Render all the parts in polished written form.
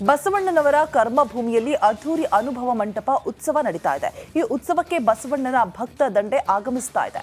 ಬಸವಣ್ಣನವರ ಕರ್ಮಭೂಮಿಯಲ್ಲಿ ಅದ್ಧೂರಿ ಅನುಭವ ಮಂಟಪ ಉತ್ಸವ ನಡೀತಾ ಇದೆ. ಈ ಉತ್ಸವಕ್ಕೆ ಬಸವಣ್ಣನ ಭಕ್ತ ದಂಡೆ ಆಗಮಿಸ್ತಾ ಇದೆ.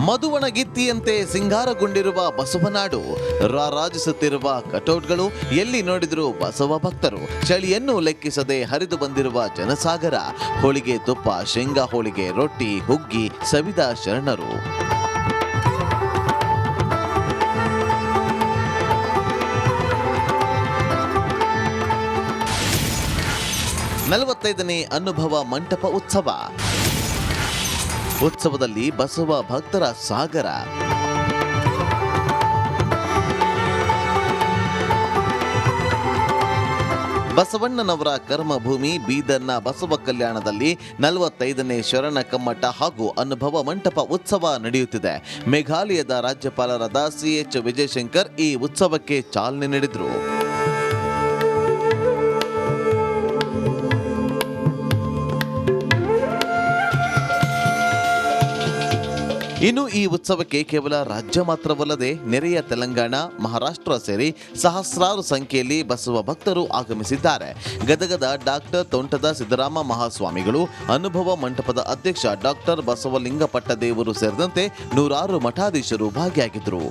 ಮಧುವಣಗಿತ್ತಿಯಂತೆ ಸಿಂಗಾರಗೊಂಡಿರುವ ಬಸವನಾಡು, ರಾರಾಜಿಸುತ್ತಿರುವ ಕಟೌಟ್ಗಳು, ಎಲ್ಲಿ ನೋಡಿದರೂ ಬಸವ ಭಕ್ತರು, ಚಳಿಯನ್ನು ಲೆಕ್ಕಿಸದೆ ಹರಿದು ಬಂದಿರುವ ಜನಸಾಗರ, ಹೋಳಿಗೆ ತುಪ್ಪ, ಶೇಂಗಾ ಹೋಳಿಗೆ, ರೊಟ್ಟಿ, ಹುಗ್ಗಿ ಸವಿದ ಶರಣರು. ನಲವತ್ತೈದನೇ ಅನುಭವ ಮಂಟಪ ಉತ್ಸವದಲ್ಲಿ ಬಸವ ಭಕ್ತರ ಸಾಗರ. ಬಸವಣ್ಣನವರ ಕರ್ಮಭೂಮಿ ಬೀದರ್ನ ಬಸವ ಕಲ್ಯಾಣದಲ್ಲಿ 45ನೇ ಶರಣ ಕಮ್ಮಟ ಹಾಗೂ ಅನುಭವ ಮಂಟಪ ಉತ್ಸವ ನಡೆಯುತ್ತಿದೆ. ಮೇಘಾಲಯದ ರಾಜ್ಯಪಾಲರಾದ CH ವಿಜಯಶಂಕರ್ ಈ ಉತ್ಸವಕ್ಕೆ ಚಾಲನೆ ನೀಡಿದರು. ಇನ್ನು ಈ ಉತ್ಸವಕ್ಕೆ ಕೇವಲ ರಾಜ್ಯ ಮಾತ್ರವಲ್ಲದೆ ನೆರೆಯ ತೆಲಂಗಾಣ, ಮಹಾರಾಷ್ಟ್ರ ಸೇರಿ ಸಹಸ್ರಾರು ಸಂಖ್ಯೆಯಲ್ಲಿ ಬಸವ ಭಕ್ತರು ಆಗಮಿಸಿದ್ದಾರೆ. ಗದಗದ ಡಾಕ್ಟರ್ ತೋಂಟದ ಸಿದ್ದರಾಮ ಮಹಾಸ್ವಾಮಿಗಳು, ಅನುಭವ ಮಂಟಪದ ಅಧ್ಯಕ್ಷ ಡಾಕ್ಟರ್ ಬಸವಲಿಂಗಪಟ್ಟದೇವರು ಸೇರಿದಂತೆ ನೂರಾರು ಮಠಾಧೀಶರು ಭಾಗಿಯಾಗಿದ್ದರು.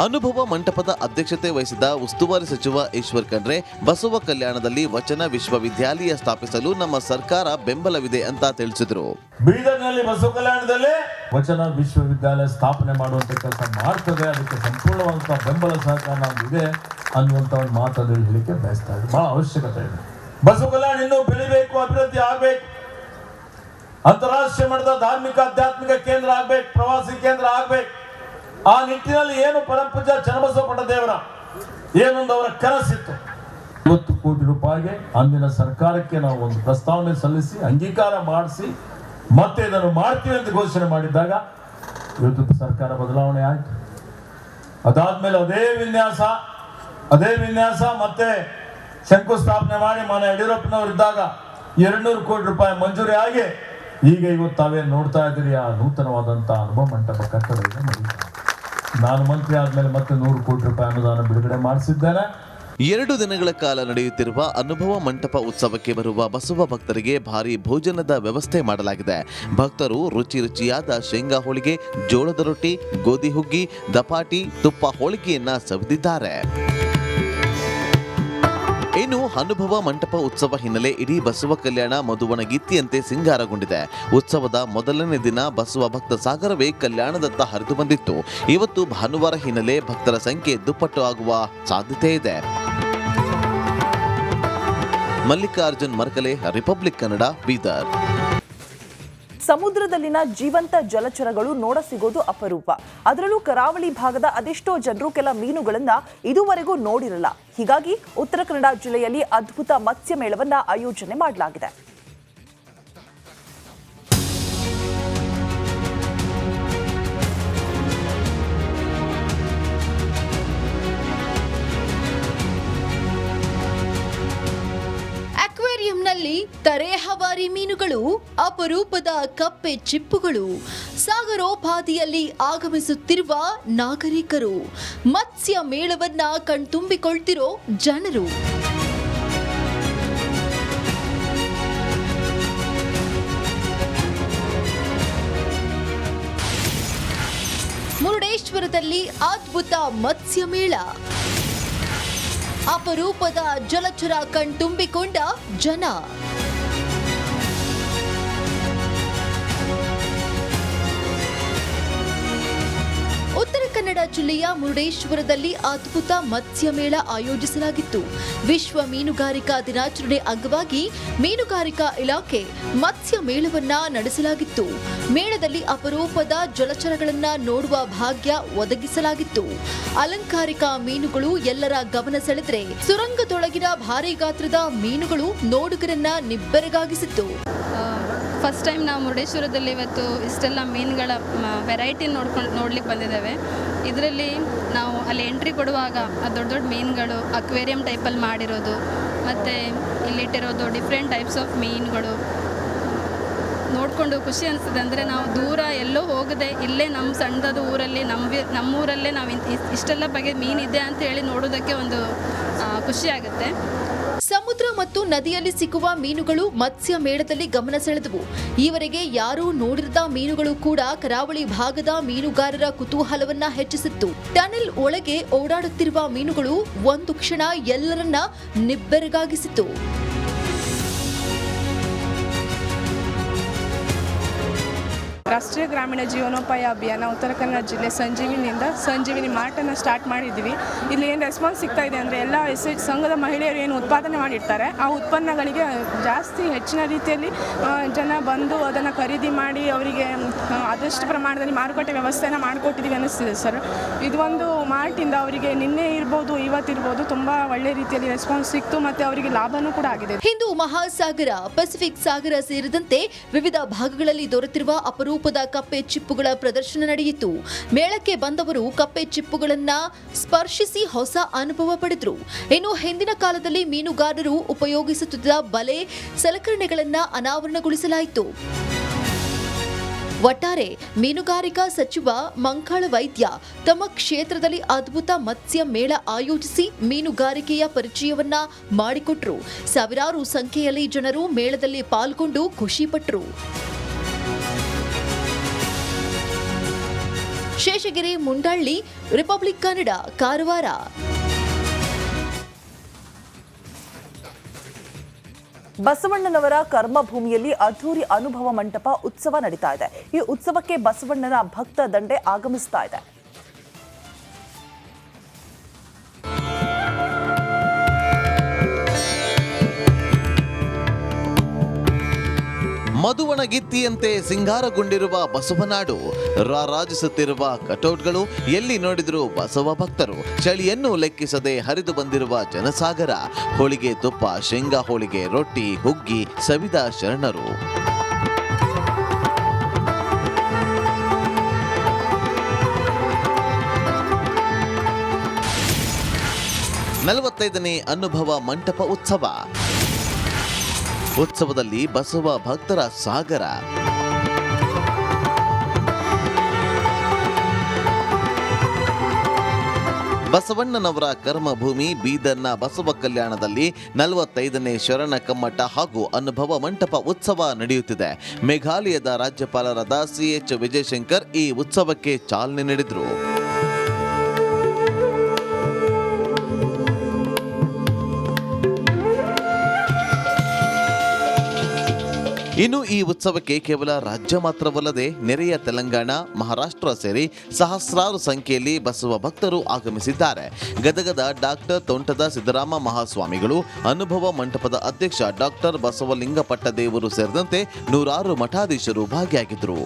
ಅನುಭವ ಮಂಟಪದ ಅಧ್ಯಕ್ಷತೆ ವಹಿಸಿದ ಉಸ್ತುವಾರಿ ಸಚಿವ ಈಶ್ವರ್ ಖಂಡ್ರೆ, ಬಸವ ಕಲ್ಯಾಣದಲ್ಲಿ ವಚನ ವಿಶ್ವವಿದ್ಯಾಲಯ ಸ್ಥಾಪಿಸಲು ನಮ್ಮ ಸರ್ಕಾರ ಬೆಂಬಲವಿದೆ ಅಂತ ತಿಳಿಸಿದರು. ಬೀದರ್ನಲ್ಲಿ ಬಸವ ಕಲ್ಯಾಣದಲ್ಲಿ ವಚನ ವಿಶ್ವವಿದ್ಯಾಲಯ ಸ್ಥಾಪನೆ ಮಾಡುವಂತ ಕೆಲಸ ಮಾಡ್ತದೆ, ಅದಕ್ಕೆ ಸಂಪೂರ್ಣವಾದಂತಹ ಬೆಂಬಲ ಸಹಕಾರ ನಮಗಿದೆ ಅನ್ನುವಂತ ಒಂದು ಮಾತನ್ನು ಹೇಳಿಕೆ ಬಯಸ್ತಾ ಇದೆ. ಬಹಳ ಅವಶ್ಯಕತೆ ಇದೆ. ಬಸವ ಕಲ್ಯಾಣ ಇನ್ನೂ ಬೆಳಿಬೇಕು, ಅಭಿವೃದ್ಧಿ ಆಗ್ಬೇಕು, ಅಂತಾರಾಷ್ಟ್ರೀಯ ಮಟ್ಟದ ಧಾರ್ಮಿಕ ಆಧ್ಯಾತ್ಮಿಕ ಕೇಂದ್ರ ಆಗ್ಬೇಕು, ಪ್ರವಾಸಿ ಕೇಂದ್ರ ಆಗ್ಬೇಕು. ಆ ನಿಟ್ಟಿನಲ್ಲಿ ಏನು ಪರಮಪೂಜ್ಯ ಚನ್ನಬಸವ ಪಟ್ಟದೇವರ ಏನೊಂದು ಅವರ ಕನಸಿತ್ತು. 50 ಕೋಟಿ ರೂಪಾಯಿಗೆ ಅಂದಿನ ಸರ್ಕಾರಕ್ಕೆ ನಾವು ಒಂದು ಪ್ರಸ್ತಾವನೆ ಸಲ್ಲಿಸಿ ಅಂಗೀಕಾರ ಮಾಡಿಸಿ ಮತ್ತೆ ಇದನ್ನು ಮಾಡ್ತೀವಿ ಅಂತ ಘೋಷಣೆ ಮಾಡಿದ್ದಾಗ ಇವತ್ತು ಸರ್ಕಾರ ಬದಲಾವಣೆ ಆಯ್ತು. ಅದಾದ್ಮೇಲೆ ಅದೇ ವಿನ್ಯಾಸ ಮತ್ತೆ ಶಂಕುಸ್ಥಾಪನೆ ಮಾಡಿ ಮಾನ್ಯ ಯಡಿಯೂರಪ್ಪನವರು ಇದ್ದಾಗ 200 ಕೋಟಿ ರೂಪಾಯಿ ಮಂಜೂರಿ ಆಗಿ ಈಗ ಇವತ್ತು ತಾವೇ ನೋಡ್ತಾ ಇದ್ದೀರಿ ಆ ನೂತನವಾದಂತಹ ಅನುಭವ ಮಂಟಪ ಕಟ್ಟಡ ಇದೆ. ನಾನು ಮಂತ್ರಿ ಆದ್ಮೇಲೆ ಮತ್ತೆ 100 ಕೋಟಿ ರೂಪಾಯಿ ಅನುದಾನ ಬಿಡುಗಡೆ ಮಾಡಿಸಿದ್ದೇನೆ. 2 ದಿನಗಳ ಕಾಲ ನಡೆಯುತ್ತಿರುವ ಅನುಭವ ಮಂಟಪ ಉತ್ಸವಕ್ಕೆ ಬರುವ ಬಸವ ಭಕ್ತರಿಗೆ ಭಾರಿ ಭೋಜನದ ವ್ಯವಸ್ಥೆ ಮಾಡಲಾಗಿದೆ. ಭಕ್ತರು ರುಚಿಯಾದ ಶೇಂಗಾ ಹೋಳಿಗೆ, ಜೋಳದ ರೊಟ್ಟಿ, ಗೋಧಿ ಹುಗ್ಗಿ, ದಪಾಟಿ, ತುಪ್ಪ ಹೋಳಿಗೆಯನ್ನ ಸವಿದಿದ್ದಾರೆ. ಇನ್ನು ಅನುಭವ ಮಂಟಪ ಉತ್ಸವ ಹಿನ್ನೆಲೆ ಇಡೀ ಬಸವ ಕಲ್ಯಾಣ ಮಧುವಣಗಿತ್ತಿಯಂತೆ ಸಿಂಗಾರಗೊಂಡಿದೆ. ಉತ್ಸವದ ಮೊದಲನೇ ದಿನ ಬಸವ ಭಕ್ತ ಸಾಗರವೇ ಕಲ್ಯಾಣದತ್ತ ಹರಿದು ಬಂದಿತ್ತು. ಇವತ್ತು ಭಾನುವಾರ ಹಿನ್ನೆಲೆ ಭಕ್ತರ ಸಂಖ್ಯೆ ದುಪ್ಪಟ್ಟು ಆಗುವ ಸಾಧ್ಯತೆ ಇದೆ. ಮಲ್ಲಿಕಾರ್ಜುನ್ ಮರ್ಕಲೆ, ರಿಪಬ್ಲಿಕ್ ಕನ್ನಡ, ಬೀದರ್. ಸಮುದ್ರದಲ್ಲಿನ ಜೀವಂತ ಜಲಚರಗಳು ನೋಡ ಸಿಗೋದು ಅಪರೂಪ. ಅದರಲ್ಲೂ ಕರಾವಳಿ ಭಾಗದ ಅದೆಷ್ಟೋ ಜನರು ಕೆಲ ಮೀನುಗಳನ್ನ ಇದುವರೆಗೂ ನೋಡಿರಲ್ಲ. ಹೀಗಾಗಿ ಉತ್ತರ ಕನ್ನಡ ಜಿಲ್ಲೆಯಲ್ಲಿ ಅದ್ಭುತ ಮತ್ಸ್ಯ ಮೇಳವನ್ನ ಆಯೋಜನೆ ಮಾಡಲಾಗಿದೆ. ಅಕ್ವೇರಿಯಂನಲ್ಲಿ ತರೇಹವಾರಿ ಮೀನುಗಳು, ಅಪರೂಪದ ಕಪ್ಪೆ ಚಿಪ್ಪುಗಳು, ಸಾಗರೋಪಾದಿಯಲ್ಲಿ ಆಗಮಿಸುತ್ತಿರುವ ನಾಗರಿಕರು, ಮತ್ಸ್ಯ ಮೇಳವನ್ನ ಕಣ್ತುಂಬಿಕೊಳ್ತಿರೋ ಜನರು. ಮುರುಡೇಶ್ವರದಲ್ಲಿ ಅದ್ಭುತ ಮತ್ಸ್ಯ ಮೇಳ, ಅಪರೂಪದ ಜಲಚರ ಕಣ್ತುಂಬಿಕೊಂಡ ಜನ. ಉತ್ತರ ಕನ್ನಡ ಜಿಲ್ಲೆಯ ಮುರುಡೇಶ್ವರದಲ್ಲಿ ಅದ್ಭುತ ಮತ್ಸ್ಯ ಮೇಳ ಆಯೋಜಿಸಲಾಗಿತ್ತು. ವಿಶ್ವ ಮೀನುಗಾರಿಕಾ ದಿನಾಚರಣೆ ಅಂಗವಾಗಿ ಮೀನುಗಾರಿಕಾ ಇಲಾಖೆ ಮತ್ಸ್ಯ ಮೇಳವನ್ನ ನಡೆಸಲಾಗಿತ್ತು. ಮೇಳದಲ್ಲಿ ಅಪರೂಪದ ಜಲಚರಗಳನ್ನ ನೋಡುವ ಭಾಗ್ಯ ಒದಗಿಸಲಾಗಿತ್ತು. ಅಲಂಕಾರಿಕ ಮೀನುಗಳು ಎಲ್ಲರ ಗಮನ ಸೆಳೆದರೆ, ಸುರಂಗದೊಳಗಿನ ಭಾರಿ ಗಾತ್ರದ ಮೀನುಗಳು ನೋಡುಗರನ್ನ ನಿಬ್ಬೆರಗಾಗಿಸಿತ್ತು. ಫಸ್ಟ್ ಟೈಮ್ ನಾವು ಮುರುಡೇಶ್ವರದಲ್ಲಿ ಇವತ್ತು ಇಷ್ಟೆಲ್ಲ ಮೀನುಗಳ ವೆರೈಟಿ ನೋಡ್ಲಿಕ್ಕೆ ಬಂದಿದ್ದೇವೆ. ಇದರಲ್ಲಿ ನಾವು ಅಲ್ಲಿ ಎಂಟ್ರಿ ಕೊಡುವಾಗ ದೊಡ್ಡ ದೊಡ್ಡ ಮೀನುಗಳು ಅಕ್ವೇರಿಯಂ ಟೈಪಲ್ಲಿ ಮಾಡಿರೋದು, ಮತ್ತು ಇಲ್ಲಿಟ್ಟಿರೋದು ಡಿಫ್ರೆಂಟ್ ಟೈಪ್ಸ್ ಆಫ್ ಮೀನುಗಳು ನೋಡಿಕೊಂಡು ಖುಷಿ ಅನಿಸ್ತದೆ. ಅಂದರೆ ನಾವು ದೂರ ಎಲ್ಲೋ ಹೋಗದೆ ಇಲ್ಲೇ ನಮ್ಮ ಸಣ್ಣದು ಊರಲ್ಲಿ ನಮ್ಮೂರಲ್ಲೇ ನಾವು ಇಷ್ಟೆಲ್ಲ ಬಗೆಯ ಮೀನಿದೆ ಅಂತ ಹೇಳಿ ನೋಡೋದಕ್ಕೆ ಒಂದು ಖುಷಿ ಆಗುತ್ತೆ. ಸಮುದ್ರ ಮತ್ತು ನದಿಯಲ್ಲಿ ಸಿಕ್ಕುವ ಮೀನುಗಳು ಮತ್ಸ್ಯ ಮೇಳದಲ್ಲಿ ಗಮನ ಸೆಳೆದವು. ಈವರೆಗೆ ಯಾರೂ ನೋಡಿರದ ಮೀನುಗಳು ಕೂಡ ಕರಾವಳಿ ಭಾಗದ ಮೀನುಗಾರರ ಕುತೂಹಲವನ್ನ ಹೆಚ್ಚಿಸಿತ್ತು. ಟನೆಲ್ ಒಳಗೆ ಓಡಾಡುತ್ತಿರುವ ಮೀನುಗಳು ಒಂದು ಕ್ಷಣ ಎಲ್ಲರನ್ನ ನಿಬ್ಬೆರಗಾಗಿಸಿತು. ರಾಷ್ಟ್ರೀಯ ಗ್ರಾಮೀಣ ಜೀವನೋಪಾಯ ಅಭಿಯಾನ ಉತ್ತರ ಕನ್ನಡ ಜಿಲ್ಲೆ ಸಂಜೀವಿನಿ ಮಾರ್ಟನ್ನು ಸ್ಟಾರ್ಟ್ ಮಾಡಿದ್ದೀವಿ. ಇಲ್ಲಿ ಏನು ರೆಸ್ಪಾನ್ಸ್ ಸಿಗ್ತಾ ಇದೆ ಅಂದರೆ ಎಲ್ಲ ಸಂಘದ ಮಹಿಳೆಯರು ಏನು ಉತ್ಪಾದನೆ ಮಾಡಿರ್ತಾರೆ ಆ ಉತ್ಪನ್ನಗಳಿಗೆ ಜಾಸ್ತಿ ಹೆಚ್ಚಿನ ರೀತಿಯಲ್ಲಿ ಜನ ಬಂದು ಅದನ್ನು ಖರೀದಿ ಮಾಡಿ ಅವರಿಗೆ ಆದಷ್ಟು ಪ್ರಮಾಣದಲ್ಲಿ ಮಾರುಕಟ್ಟೆ ವ್ಯವಸ್ಥೆನ ಮಾಡಿಕೊಟ್ಟಿದ್ದೀವಿ ಅನ್ನಿಸ್ತಿದೆ ಸರ್. ಇದು ಒಂದು ಮಾರ್ಟಿಂದ ಅವರಿಗೆ ನಿನ್ನೆ ಇರ್ಬೋದು ಇವತ್ತಿರ್ಬೋದು ತುಂಬ ಒಳ್ಳೆ ರೀತಿಯಲ್ಲಿ ರೆಸ್ಪಾನ್ಸ್ ಸಿಕ್ತು ಮತ್ತು ಅವರಿಗೆ ಲಾಭನೂ ಕೂಡ ಆಗಿದೆ. ಹಿಂದೂ ಮಹಾಸಾಗರ, ಪೆಸಿಫಿಕ್ ಸಾಗರ ಸೇರಿದಂತೆ ವಿವಿಧ ಭಾಗಗಳಲ್ಲಿ ದೊರೆತಿರುವ ಅಪರೂಪದ ಕಪ್ಪೆ ಚಿಪ್ಪುಗಳ ಪ್ರದರ್ಶನ ನಡೆಯಿತು. ಮೇಳಕ್ಕೆ ಬಂದವರು ಕಪ್ಪೆ ಚಿಪ್ಪುಗಳನ್ನ ಸ್ಪರ್ಶಿಸಿ ಹೊಸ ಅನುಭವ ಪಡೆದರು. ಇನ್ನು ಹಿಂದಿನ ಕಾಲದಲ್ಲಿ ಮೀನುಗಾರರು ಉಪಯೋಗಿಸುತ್ತಿದ್ದ ಬಲೆ, ಸಲಕರಣೆಗಳನ್ನ ಅನಾವರಣಗೊಳಿಸಲಾಯಿತು. ಒಟ್ಟಾರೆ ಮೀನುಗಾರಿಕಾ ಸಚಿವ ಮಂಕಾಳ ವೈದ್ಯ ತಮ್ಮ ಕ್ಷೇತ್ರದಲ್ಲಿ ಅದ್ಭುತ ಮತ್ಸ್ಯ ಮೇಳ ಆಯೋಜಿಸಿ ಮೀನುಗಾರಿಕೆಯ ಪರಿಚಯವನ್ನ ಮಾಡಿಕೊಟ್ರು. ಸಾವಿರಾರು ಸಂಖ್ಯೆಯಲ್ಲಿ ಜನರು ಮೇಳದಲ್ಲಿ ಪಾಲ್ಗೊಂಡು ಖುಷಿಪಟ್ಟರು. ಶೇಷಗಿರಿ ಮುಂಡಳ್ಳಿ, ರಿಪಬ್ಲಿಕ್ ಕನ್ನಡ, ಕಾರವಾರ. ಬಸವಣ್ಣನವರ ಕರ್ಮಭೂಮಿಯಲ್ಲಿ ಅದ್ಧೂರಿ ಅನುಭವ ಮಂಟಪ ಉತ್ಸವ ನಡೀತಾ ಇದೆ. ಈ ಉತ್ಸವಕ್ಕೆ ಬಸವಣ್ಣನ ಭಕ್ತ ದಂಡೆ ಆಗಮಿಸ್ತಾ ಇದೆ. ಮಧುವಣಗಿತ್ತಿಯಂತೆ ಸಿಂಗಾರಗೊಂಡಿರುವ ಬಸವನಾಡು, ರಾರಾಜಿಸುತ್ತಿರುವ ಕಟೌಟ್ಗಳು, ಎಲ್ಲಿ ನೋಡಿದರೂ ಬಸವ ಭಕ್ತರು, ಚಳಿಯನ್ನು ಲೆಕ್ಕಿಸದೆ ಹರಿದು ಬಂದಿರುವ ಜನಸಾಗರ, ಹೋಳಿಗೆ ತುಪ್ಪ, ಶೇಂಗಾ ಹೋಳಿಗೆ, ರೊಟ್ಟಿ, ಹುಗ್ಗಿ ಸವಿದ ಶರಣರು. ನಲವತ್ತೈದನೇ ಅನುಭವ ಮಂಟಪ ಉತ್ಸವ. ಉತ್ಸವದಲ್ಲಿ ಬಸವ ಭಕ್ತರ ಸಾಗರ. ಬಸವಣ್ಣನವರ ಕರ್ಮಭೂಮಿ ಬೀದರ್ನ ಬಸವ ಕಲ್ಯಾಣದಲ್ಲಿ 45ನೇ ಶರಣ ಕಮ್ಮಟ ಹಾಗೂ ಅನುಭವ ಮಂಟಪ ಉತ್ಸವ ನಡೆಯುತ್ತಿದೆ. ಮೇಘಾಲಯದ ರಾಜ್ಯಪಾಲರಾದ CH ವಿಜಯಶಂಕರ್ ಈ ಉತ್ಸವಕ್ಕೆ ಚಾಲನೆ ನೀಡಿದರು. ಇನ್ನು ಈ ಉತ್ಸವಕ್ಕೆ ಕೇವಲ ರಾಜ್ಯ ಮಾತ್ರವಲ್ಲದೆ ನೆರೆಯ ತೆಲಂಗಾಣ, ಮಹಾರಾಷ್ಟ್ರ ಸೇರಿ ಸಹಸ್ರಾರು ಸಂಖ್ಯೆಯಲ್ಲಿ ಬಸವ ಭಕ್ತರು ಆಗಮಿಸಿದ್ದಾರೆ. ಗದಗದ ಡಾಕ್ಟರ್ ತೋಂಟದ ಸಿದ್ದರಾಮ ಮಹಾಸ್ವಾಮಿಗಳು, ಅನುಭವ ಮಂಟಪದ ಅಧ್ಯಕ್ಷ ಡಾಕ್ಟರ್ ಬಸವಲಿಂಗಪಟ್ಟದೇವರು ಸೇರಿದಂತೆ ನೂರಾರು ಮಠಾಧೀಶರು ಭಾಗಿಯಾಗಿದ್ದರು.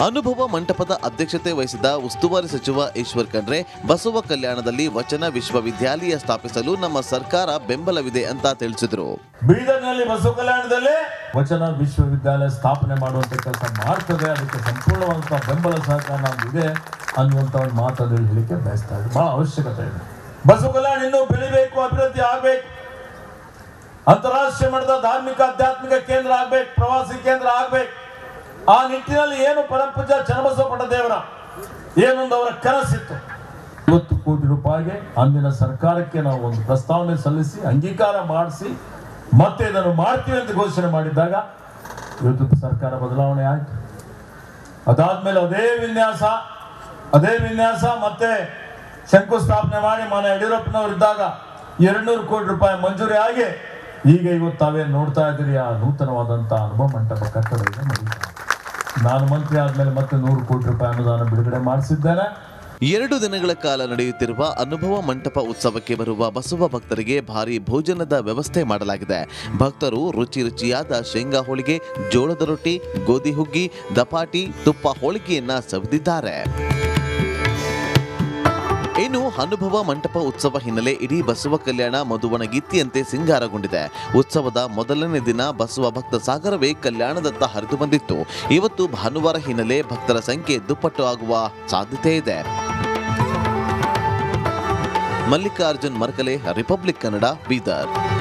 ಅನುಭವ ಮಂಟಪದ ಅಧ್ಯಕ್ಷತೆ ವಹಿಸಿದ ಉಸ್ತುವಾರಿ ಸಚಿವ ಈಶ್ವರ್ ಖಂಡ್ರೆ, ಬಸವ ಕಲ್ಯಾಣದಲ್ಲಿ ವಚನ ವಿಶ್ವವಿದ್ಯಾಲಯ ಸ್ಥಾಪಿಸಲು ನಮ್ಮ ಸರ್ಕಾರ ಬೆಂಬಲವಿದೆ ಅಂತ ತಿಳಿಸಿದರು. ಬೀದರ್ನಲ್ಲಿ ಬಸವ ಕಲ್ಯಾಣದಲ್ಲಿ ವಚನ ವಿಶ್ವವಿದ್ಯಾಲಯ ಸ್ಥಾಪನೆ ಮಾಡುವಂತ ಕೆಲಸ ಮಾಡ್ತದೆ, ಅದಕ್ಕೆ ಸಂಪೂರ್ಣವಾದಂತಹ ಬೆಂಬಲ ಸಹಕಾರ ನಮ್ಗಿದೆ ಅನ್ನುವಂತ ಒಂದು ಮಾತನ್ನು ಹೇಳಿಕೆ ಬಯಸ್ತಾ ಇದೆ. ಬಹಳ ಅವಶ್ಯಕತೆ ಇದೆ. ಬಸವ ಕಲ್ಯಾಣ ಇನ್ನೂ ಬೆಳಿಬೇಕು, ಅಭಿವೃದ್ಧಿ ಆಗ್ಬೇಕು, ಅಂತಾರಾಷ್ಟ್ರೀಯ ಮಟ್ಟದ ಧಾರ್ಮಿಕ ಆಧ್ಯಾತ್ಮಿಕ ಕೇಂದ್ರ ಆಗ್ಬೇಕು, ಪ್ರವಾಸಿ ಕೇಂದ್ರ ಆಗ್ಬೇಕು. ಆ ನಿಟ್ಟಿನಲ್ಲಿ ಏನು ಪರಮಪೂಜ್ಯ ಚನ್ನಬಸವ ಪಟ್ಟದೇವರ ಏನೊಂದು ಅವರ ಕನಸಿತ್ತು. 50 ಕೋಟಿ ರೂಪಾಯಿಗೆ ಅಂದಿನ ಸರ್ಕಾರಕ್ಕೆ ನಾವು ಒಂದು ಪ್ರಸ್ತಾವನೆ ಸಲ್ಲಿಸಿ ಅಂಗೀಕಾರ ಮಾಡಿಸಿ ಮತ್ತೆ ಇದನ್ನು ಮಾಡ್ತೀವಿ ಅಂತ ಘೋಷಣೆ ಮಾಡಿದ್ದಾಗ ಇವತ್ತು ಸರ್ಕಾರ ಬದಲಾವಣೆ ಆಯ್ತು. ಅದಾದ್ಮೇಲೆ ಅದೇ ವಿನ್ಯಾಸ ಮತ್ತೆ ಶಂಕುಸ್ಥಾಪನೆ ಮಾಡಿ ಮಾನ್ಯ ಯಡಿಯೂರಪ್ಪನವರು ಇದ್ದಾಗ 200 ಕೋಟಿ ರೂಪಾಯಿ ಮಂಜೂರಿ ಆಗಿ ಈಗ ಇವತ್ತು ತಾವೇ ನೋಡ್ತಾ ಇದ್ದೀರಿ ಆ ನೂತನವಾದಂತಹ ಅನುಭವ ಮಂಟಪ ಕಟ್ಟಡ ಇದೆ. ನಾನು ಮಂತ್ರಿ ಆದ್ಮೇಲೆ ಮತ್ತೆ 100 ಕೋಟಿ ರೂಪಾಯಿ ಅನುದಾನ ಬಿಡುಗಡೆ ಮಾಡಿಸಿದ್ದೇನೆ. 2 ದಿನಗಳ ಕಾಲ ನಡೆಯುತ್ತಿರುವ ಅನುಭವ ಮಂಟಪ ಉತ್ಸವಕ್ಕೆ ಬರುವ ಬಸವ ಭಕ್ತರಿಗೆ ಭಾರಿ ಭೋಜನದ ವ್ಯವಸ್ಥೆ ಮಾಡಲಾಗಿದೆ. ಭಕ್ತರು ರುಚಿಯಾದ ಶೇಂಗಾ ಹೋಳಿಗೆ, ಜೋಳದ ರೊಟ್ಟಿ, ಗೋಧಿ ಹುಗ್ಗಿ, ದಪಾಟಿ, ತುಪ್ಪ ಹೋಳಿಗೆಯನ್ನ ಸವಿದಿದ್ದಾರೆ. ಇನ್ನು ಅನುಭವ ಮಂಟಪ ಉತ್ಸವ ಹಿನ್ನೆಲೆ ಇಡೀ ಬಸವ ಕಲ್ಯಾಣ ಮಧುವಣಗಿತ್ತಿಯಂತೆ ಸಿಂಗಾರಗೊಂಡಿದೆ. ಉತ್ಸವದ ಮೊದಲನೇ ದಿನ ಬಸವ ಭಕ್ತ ಸಾಗರವೇ ಕಲ್ಯಾಣದತ್ತ ಹರಿದು ಬಂದಿತ್ತು. ಇವತ್ತು ಭಾನುವಾರ ಹಿನ್ನೆಲೆ ಭಕ್ತರ ಸಂಖ್ಯೆ ದುಪ್ಪಟ್ಟು ಆಗುವ ಸಾಧ್ಯತೆ ಇದೆ. ಮಲ್ಲಿಕಾರ್ಜುನ್ ಮರ್ಕಲೆ, ರಿಪಬ್ಲಿಕ್ ಕನ್ನಡ, ಬೀದರ್.